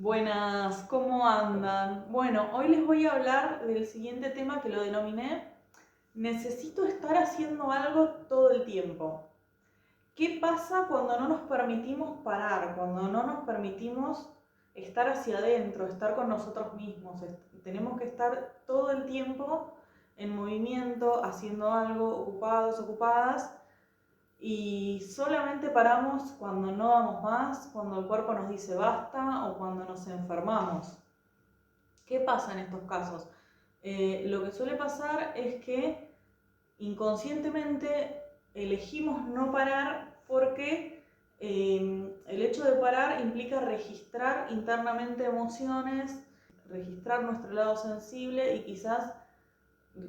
Buenas, ¿cómo andan? Bueno, hoy les voy a hablar del siguiente tema que lo denominé necesito estar haciendo algo todo el tiempo. ¿Qué pasa cuando no nos permitimos parar, cuando no nos permitimos estar hacia adentro, estar con nosotros mismos? Tenemos que estar todo el tiempo en movimiento, haciendo algo, ocupados, ocupadas, y solamente paramos cuando no damos más, cuando el cuerpo nos dice basta o cuando nos enfermamos. ¿Qué pasa en estos casos? Lo que suele pasar es que inconscientemente elegimos no parar porque el hecho de parar implica registrar internamente emociones, registrar nuestro lado sensible y quizás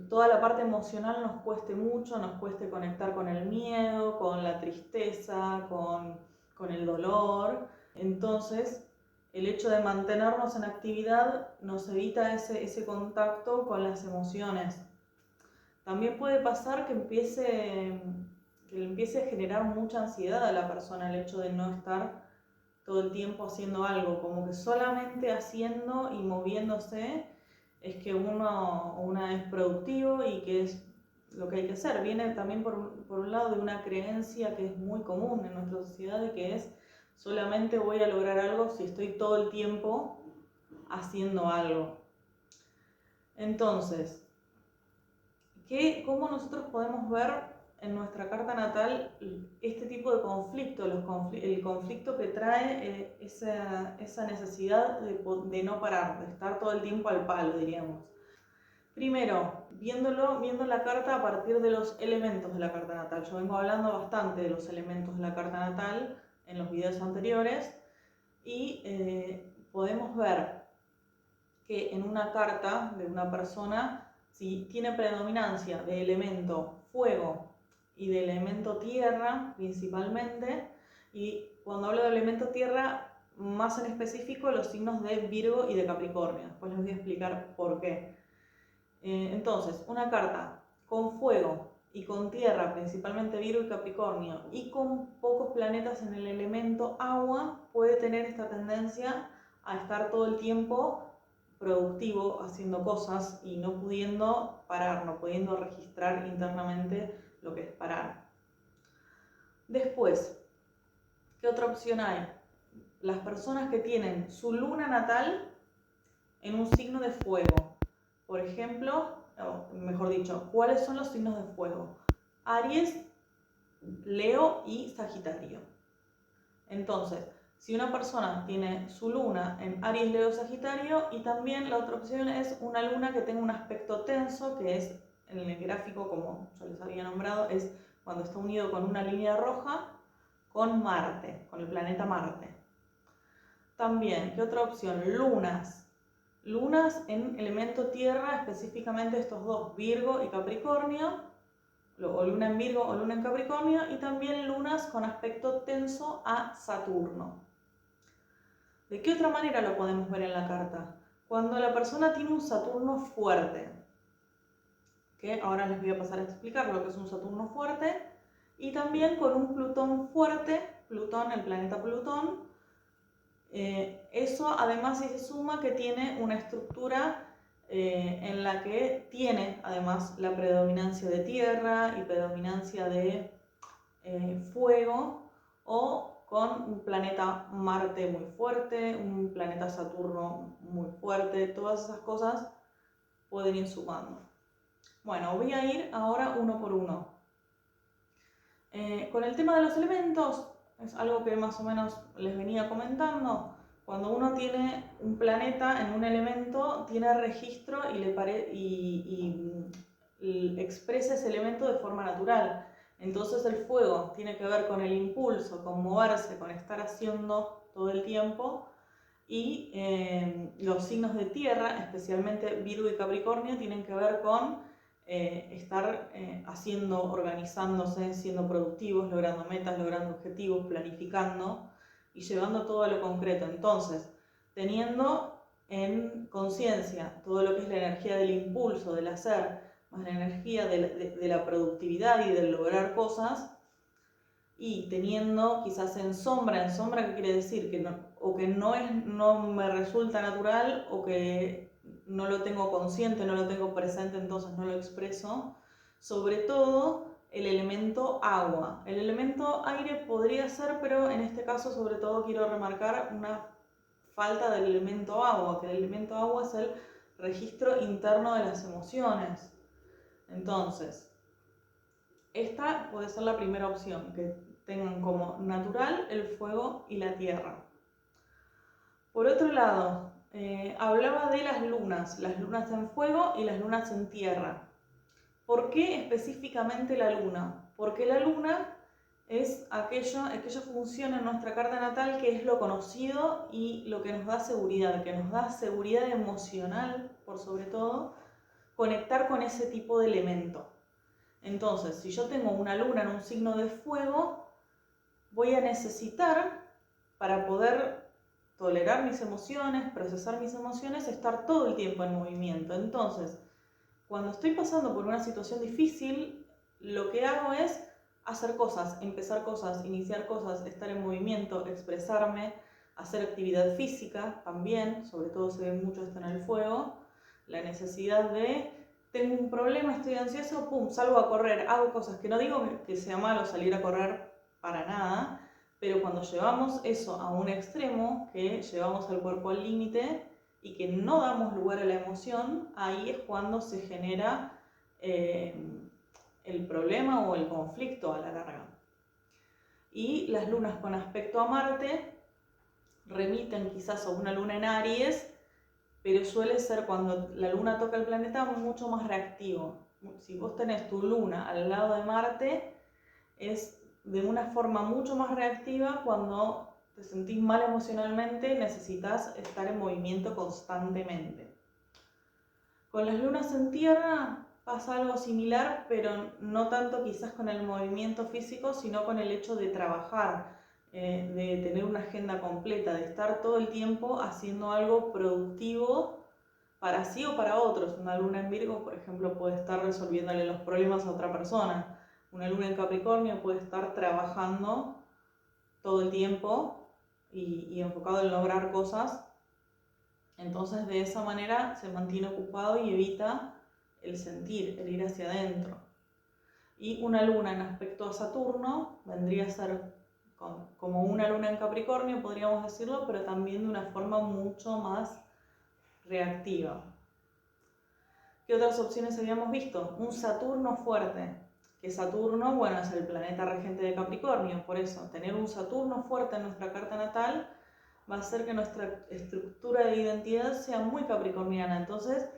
toda la parte emocional nos cueste mucho, nos cueste conectar con el miedo, con la tristeza, con el dolor. Entonces, el hecho de mantenernos en actividad nos evita ese contacto con las emociones. También puede pasar que le empiece a generar mucha ansiedad a la persona el hecho de no estar todo el tiempo haciendo algo, como que solamente haciendo y moviéndose es que uno o una es productivo y que es lo que hay que hacer. Viene también por un lado de una creencia que es muy común en nuestra sociedad, de que es solamente voy a lograr algo si estoy todo el tiempo haciendo algo. Entonces, ¿cómo nosotros podemos ver en nuestra carta natal este tipo de conflicto, el conflicto que trae esa necesidad de no parar, de estar todo el tiempo al palo, diríamos? Primero, viendo la carta a partir de los elementos de la carta natal. Yo vengo hablando bastante de los elementos de la carta natal en los videos anteriores y podemos ver que en una carta de una persona, si tiene predominancia de elemento fuego y de elemento tierra principalmente, y cuando hablo de elemento tierra, más en específico los signos de Virgo y de Capricornio. Después les voy a explicar por qué. Entonces, una carta con fuego y con tierra, principalmente Virgo y Capricornio, y con pocos planetas en el elemento agua, puede tener esta tendencia a estar todo el tiempo productivo, haciendo cosas y no pudiendo parar, no pudiendo registrar internamente lo que es parar. Después, ¿qué otra opción hay? Las personas que tienen su luna natal en un signo de fuego. Por ejemplo, o mejor dicho, ¿cuáles son los signos de fuego? Aries, Leo y Sagitario. Entonces, si una persona tiene su luna en Aries, Leo, Sagitario, y también la otra opción es una luna que tenga un aspecto tenso, que es en el gráfico, como yo les había nombrado, es cuando está unido con una línea roja con Marte, con el planeta Marte. También, ¿qué otra opción? Lunas en elemento tierra, específicamente estos dos, Virgo y Capricornio, o luna en Virgo o luna en Capricornio, y también lunas con aspecto tenso a Saturno. ¿De qué otra manera lo podemos ver en la carta? Cuando la persona tiene un Saturno fuerte, que ahora les voy a pasar a explicar lo que es un Saturno fuerte, y también con un Plutón fuerte, Plutón, el planeta Plutón. Eso además se suma que tiene una estructura en la que tiene además la predominancia de tierra y predominancia de fuego, o con un planeta Marte muy fuerte, un planeta Saturno muy fuerte. Todas esas cosas pueden ir sumando. Bueno, voy a ir ahora uno por uno. Con el tema de los elementos, es algo que más o menos les venía comentando. Cuando uno tiene un planeta en un elemento, tiene registro y expresa ese elemento de forma natural. Entonces el fuego tiene que ver con el impulso, con moverse, con estar haciendo todo el tiempo. Y los signos de tierra, especialmente Virgo y Capricornio, tienen que ver con estar haciendo, organizándose, siendo productivos, logrando metas, logrando objetivos, planificando y llevando todo a lo concreto. Entonces, teniendo en conciencia todo lo que es la energía del impulso, del hacer, más la energía de la productividad y del lograr cosas, y teniendo quizás en sombra ¿qué quiere decir? Que no, o que no me resulta natural, o que no lo tengo consciente, no lo tengo presente, entonces no lo expreso. Sobre todo el elemento agua. El elemento aire podría ser, pero en este caso sobre todo quiero remarcar una falta del elemento agua, que el elemento agua es el registro interno de las emociones. Entonces, esta puede ser la primera opción, que tengan como natural el fuego y la tierra. Por otro lado, hablaba de las lunas en fuego y las lunas en tierra. ¿Por qué específicamente la luna? Porque la luna es aquella función en nuestra carta natal que es lo conocido y lo que nos da seguridad emocional, por sobre todo, conectar con ese tipo de elemento. Entonces, si yo tengo una luna en un signo de fuego, voy a necesitar, para poder tolerar mis emociones, procesar mis emociones, estar todo el tiempo en movimiento. Entonces, cuando estoy pasando por una situación difícil, lo que hago es hacer cosas, empezar cosas, iniciar cosas, estar en movimiento, expresarme, hacer actividad física también, sobre todo se ve mucho esto en el fuego, la necesidad de, tengo un problema, estoy ansioso, pum, salgo a correr, hago cosas, que no digo que sea malo salir a correr para nada, pero cuando llevamos eso a un extremo, que llevamos al cuerpo al límite y que no damos lugar a la emoción, ahí es cuando se genera el problema o el conflicto a la larga. Y las lunas con aspecto a Marte remiten quizás a una luna en Aries, pero suele ser cuando la luna toca el planeta mucho más reactivo. Si vos tenés tu luna al lado de Marte, es de una forma mucho más reactiva. Cuando te sentís mal emocionalmente, necesitas estar en movimiento constantemente. Con las lunas en tierra pasa algo similar, pero no tanto quizás con el movimiento físico, sino con el hecho de trabajar, de tener una agenda completa, de estar todo el tiempo haciendo algo productivo para sí o para otros. Una luna en Virgo, por ejemplo, puede estar resolviéndole los problemas a otra persona. Una luna en Capricornio puede estar trabajando todo el tiempo y enfocado en lograr cosas. Entonces, de esa manera se mantiene ocupado y evita el sentir, el ir hacia adentro. Y una luna en aspecto a Saturno vendría a ser como una luna en Capricornio, podríamos decirlo, pero también de una forma mucho más reactiva. ¿Qué otras opciones habíamos visto? Un Saturno fuerte, que Saturno, bueno, es el planeta regente de Capricornio, por eso tener un Saturno fuerte en nuestra carta natal va a hacer que nuestra estructura de identidad sea muy capricorniana. Entonces,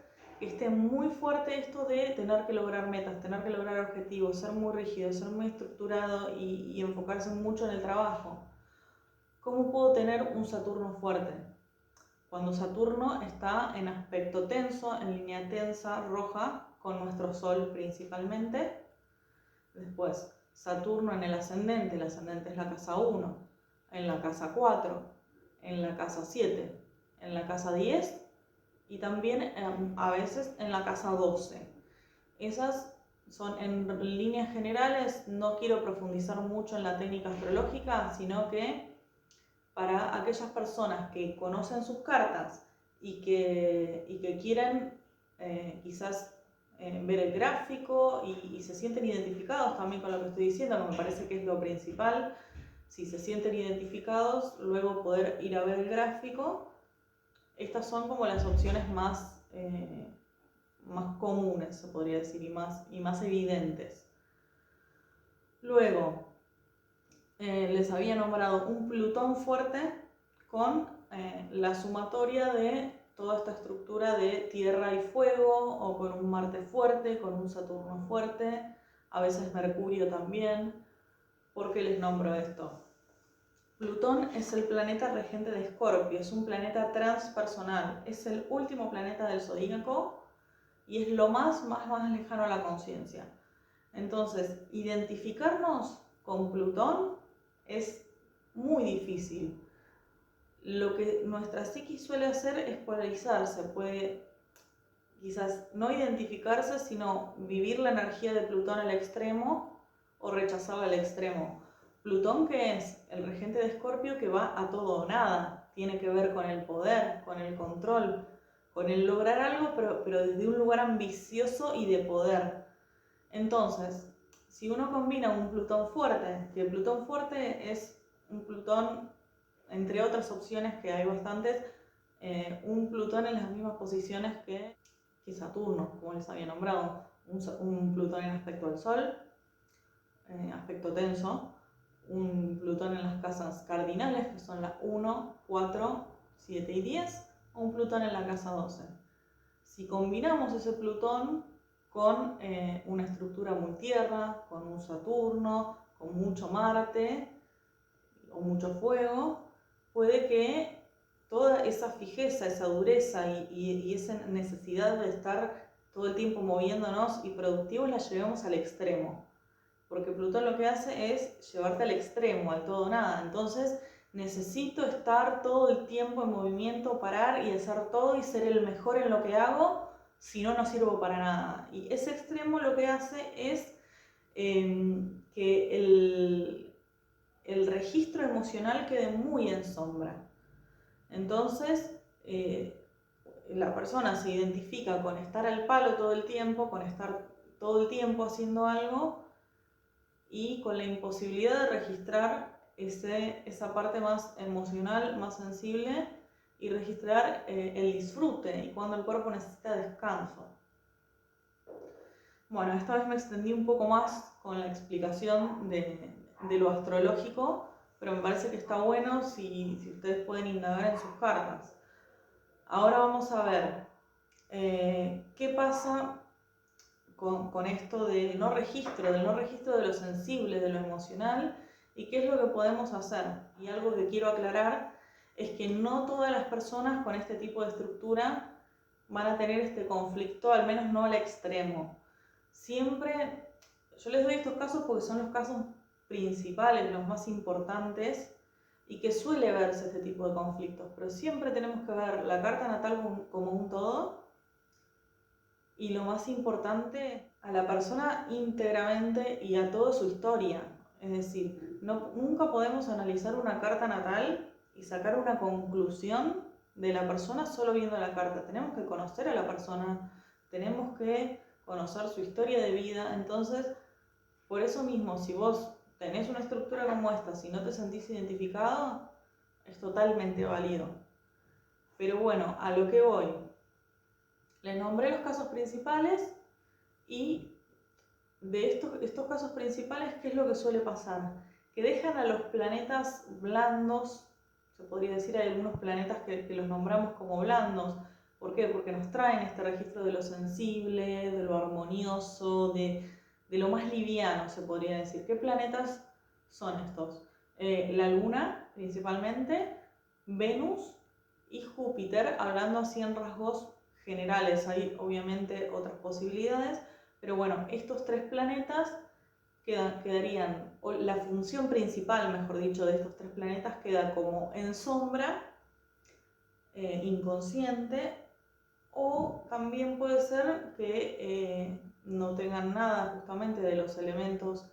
que esté muy fuerte esto de tener que lograr metas, tener que lograr objetivos, ser muy rígido, ser muy estructurado y enfocarse mucho en el trabajo. ¿Cómo puedo tener un Saturno fuerte? Cuando Saturno está en aspecto tenso, en línea tensa, roja, con nuestro Sol principalmente. Después, Saturno en el ascendente es la casa 1, en la casa 4, en la casa 7, en la casa 10 y también a veces en la casa 12. Esas son en líneas generales. No quiero profundizar mucho en la técnica astrológica, sino que para aquellas personas que conocen sus cartas y que quieren quizás ver el gráfico y se sienten identificados también con lo que estoy diciendo, que me parece que es lo principal. Si se sienten identificados, luego poder ir a ver el gráfico. Estas son como las opciones más comunes, se podría decir, y más evidentes. Luego, les había nombrado un Plutón fuerte con la sumatoria de toda esta estructura de tierra y fuego, o con un Marte fuerte, con un Saturno fuerte, a veces Mercurio también. ¿Por qué les nombro esto? Plutón es el planeta regente de Escorpio, es un planeta transpersonal, es el último planeta del zodíaco y es lo más lejano a la conciencia. Entonces, identificarnos con Plutón es muy difícil. Lo que nuestra psiquis suele hacer es polarizarse, puede quizás no identificarse, sino vivir la energía de Plutón al extremo o rechazarla al extremo. Plutón, ¿qué es? El regente de Escorpio, que va a todo o nada. Tiene que ver con el poder, con el control, con el lograr algo, pero desde un lugar ambicioso y de poder. Entonces, si uno combina un Plutón fuerte, que el Plutón fuerte es un Plutón, entre otras opciones que hay bastantes, un Plutón en las mismas posiciones que Saturno, como les había nombrado, un Plutón en aspecto al Sol, aspecto tenso, un Plutón en las casas cardinales, que son las 1, 4, 7 y 10, o un Plutón en la casa 12. Si combinamos ese Plutón con una estructura muy tierra, con un Saturno, con mucho Marte o mucho fuego, puede que toda esa fijeza, esa dureza y esa necesidad de estar todo el tiempo moviéndonos y productivos la llevemos al extremo. Porque Plutón lo que hace es llevarte al extremo, al todo o nada. Entonces necesito estar todo el tiempo en movimiento, parar y hacer todo y ser el mejor en lo que hago, si no, no sirvo para nada. Y ese extremo lo que hace es que el registro emocional quede muy en sombra. Entonces, la persona se identifica con estar al palo todo el tiempo, con estar todo el tiempo haciendo algo y con la imposibilidad de registrar esa parte más emocional, más sensible y registrar el disfrute y cuando el cuerpo necesita descanso. Bueno, esta vez me extendí un poco más con la explicación de lo astrológico, pero me parece que está bueno si ustedes pueden indagar en sus cartas. Ahora vamos a ver qué pasa con esto del no registro de lo sensible, de lo emocional, y qué es lo que podemos hacer. Y algo que quiero aclarar es que no todas las personas con este tipo de estructura van a tener este conflicto, al menos no al extremo. Siempre, yo les doy estos casos porque son los casos principales, los más importantes, y que suele verse este tipo de conflictos, pero siempre tenemos que ver la carta natal como un todo, y lo más importante, a la persona íntegramente y a toda su historia. Es decir, nunca podemos analizar una carta natal y sacar una conclusión de la persona solo viendo la carta. Tenemos que conocer a la persona, tenemos que conocer su historia de vida. Entonces, por eso mismo, si vos tenés una estructura como esta, si no te sentís identificado, es totalmente válido. Pero bueno, a lo que voy. Les nombré los casos principales y de estos casos principales, ¿qué es lo que suele pasar? Que dejan a los planetas blandos, se podría decir, hay algunos planetas que los nombramos como blandos. ¿Por qué? Porque nos traen este registro de lo sensible, de lo armonioso, de lo más liviano, se podría decir. ¿Qué planetas son estos? La Luna, principalmente, Venus y Júpiter, hablando así en rasgos generales. Hay obviamente otras posibilidades, pero bueno, estos tres planetas quedarían, o la función principal, mejor dicho, de estos tres planetas queda como en sombra, inconsciente, o también puede ser que no tengan nada justamente de los elementos,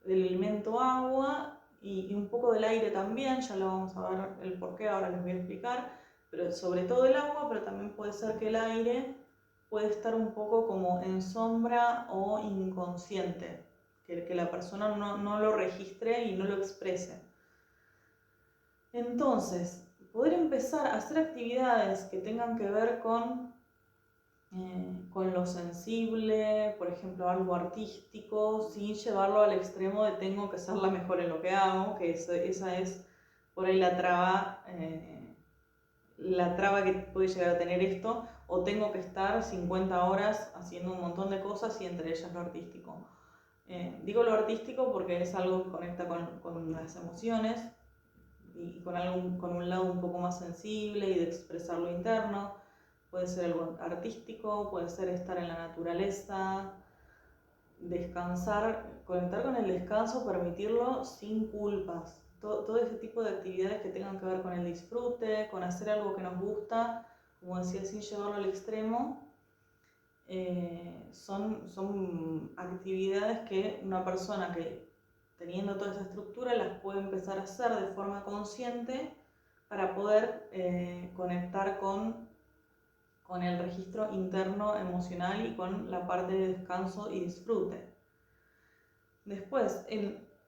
del elemento agua y un poco del aire también, ya lo vamos a ver el porqué, ahora les voy a explicar, pero sobre todo el agua, pero también puede ser que el aire puede estar un poco como en sombra o inconsciente, que la persona no lo registre y no lo exprese. Entonces, poder empezar a hacer actividades que tengan que ver con lo sensible, por ejemplo, algo artístico, sin llevarlo al extremo de tengo que ser la mejor en lo que hago, que esa es por ahí la traba que puede llegar a tener esto, o tengo que estar 50 horas haciendo un montón de cosas y entre ellas lo artístico. Digo lo artístico porque es algo que conecta con las emociones y con un lado un poco más sensible y de expresar lo interno. Puede ser algo artístico, puede ser estar en la naturaleza, descansar, conectar con el descanso, permitirlo sin culpas. Todo ese tipo de actividades que tengan que ver con el disfrute, con hacer algo que nos gusta, como decía, sin llevarlo al extremo, son actividades que una persona que teniendo toda esa estructura, las puede empezar a hacer de forma consciente para poder conectar con el registro interno emocional y con la parte de descanso y disfrute. Después,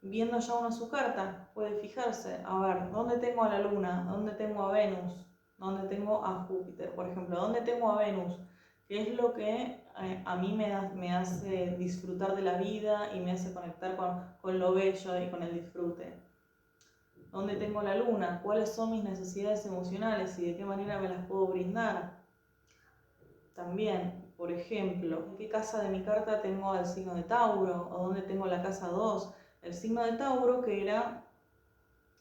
viendo ya uno su carta, puede fijarse, a ver, ¿dónde tengo a la Luna? ¿Dónde tengo a Venus? ¿Dónde tengo a Júpiter? Por ejemplo, ¿dónde tengo a Venus? ¿Qué es lo que a mí me hace disfrutar de la vida y me hace conectar con lo bello y con el disfrute? ¿Dónde tengo la Luna? ¿Cuáles son mis necesidades emocionales y de qué manera me las puedo brindar? También, por ejemplo, ¿en qué casa de mi carta tengo el signo de Tauro? ¿O dónde tengo la casa 2? El signo de Tauro, que era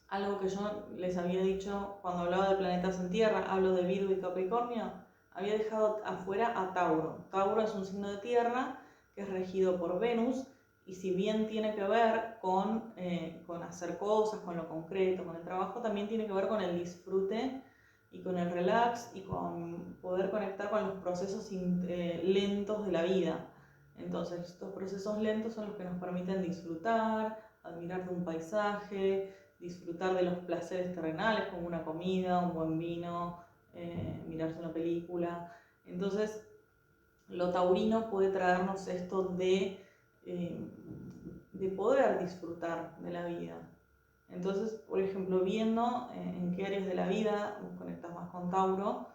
algo que yo les había dicho cuando hablaba de planetas en tierra, hablo de Virgo y Capricornio, había dejado afuera a Tauro. Tauro es un signo de tierra que es regido por Venus, y si bien tiene que ver con hacer cosas, con lo concreto, con el trabajo, también tiene que ver con el disfrute y con el relax y con poder conectar con los procesos lentos de la vida. Entonces, estos procesos lentos son los que nos permiten disfrutar, admirar de un paisaje, disfrutar de los placeres terrenales como una comida, un buen vino, mirarse una película. Entonces, lo taurino puede traernos esto de poder disfrutar de la vida. Entonces, por ejemplo, viendo en qué áreas de la vida conectas más con Tauro,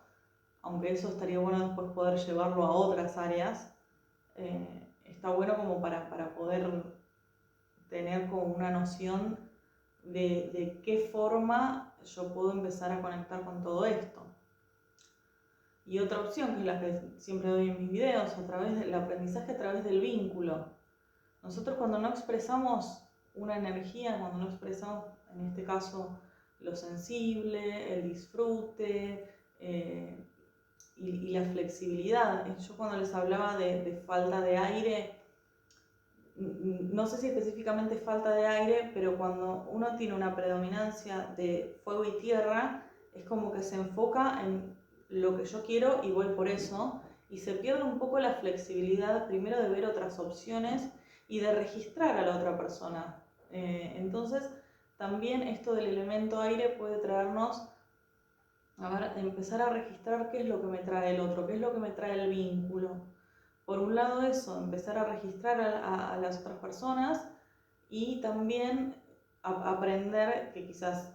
aunque eso estaría bueno después poder llevarlo a otras áreas, está bueno como para poder tener como una noción de qué forma yo puedo empezar a conectar con todo esto. Y otra opción, que es la que siempre doy en mis videos, a través del aprendizaje a través del vínculo. Nosotros cuando no expresamos una energía, cuando no expresamos, en este caso, lo sensible, el disfrute y la flexibilidad. Yo cuando les hablaba de falta de aire, no sé si específicamente falta de aire, pero cuando uno tiene una predominancia de fuego y tierra, es como que se enfoca en lo que yo quiero y voy por eso, y se pierde un poco la flexibilidad, primero de ver otras opciones y de registrar a la otra persona. Entonces, también esto del elemento aire puede traernos a empezar a registrar qué es lo que me trae el otro, qué es lo que me trae el vínculo. Por un lado eso, empezar a registrar a las otras personas, y también aprender que quizás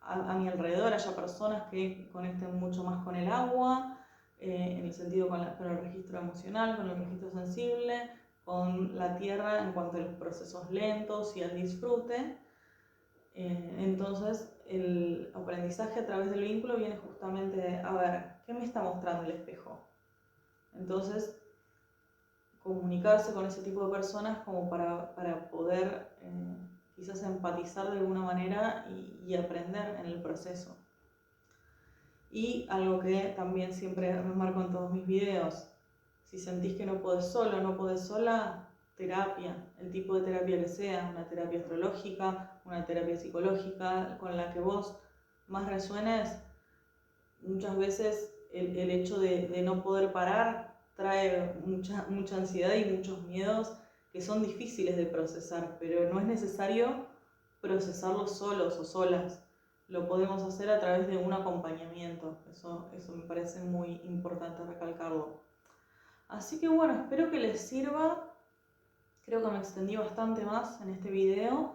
a mi alrededor haya personas que conecten mucho más con el agua, en el sentido con el registro emocional, con el registro sensible, con la tierra en cuanto a los procesos lentos y al disfrute. Entonces el aprendizaje a través del vínculo viene justamente a ver, ¿qué me está mostrando el espejo? Entonces, comunicarse con ese tipo de personas como para poder quizás empatizar de alguna manera y aprender en el proceso. Y algo que también siempre remarco en todos mis videos, si sentís que no podés solo, no podés sola, terapia, el tipo de terapia que sea, una terapia astrológica, una terapia psicológica, con la que vos más resuenes. Muchas veces el hecho de no poder parar trae mucha ansiedad y muchos miedos que son difíciles de procesar, pero no es necesario procesarlos solos o solas. Lo podemos hacer a través de un acompañamiento. Eso me parece muy importante recalcarlo. Así que bueno, espero que les sirva. Creo que me extendí bastante más en este video,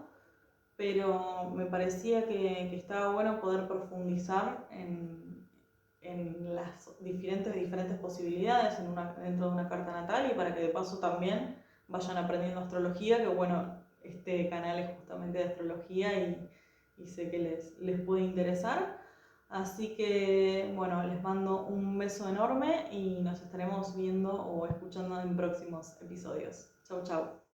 pero me parecía que estaba bueno poder profundizar en las diferentes posibilidades dentro de una carta natal, y para que de paso también vayan aprendiendo astrología, que bueno, este canal es justamente de astrología y sé que les puede interesar. Así que bueno, les mando un beso enorme y nos estaremos viendo o escuchando en próximos episodios. Chau, chau.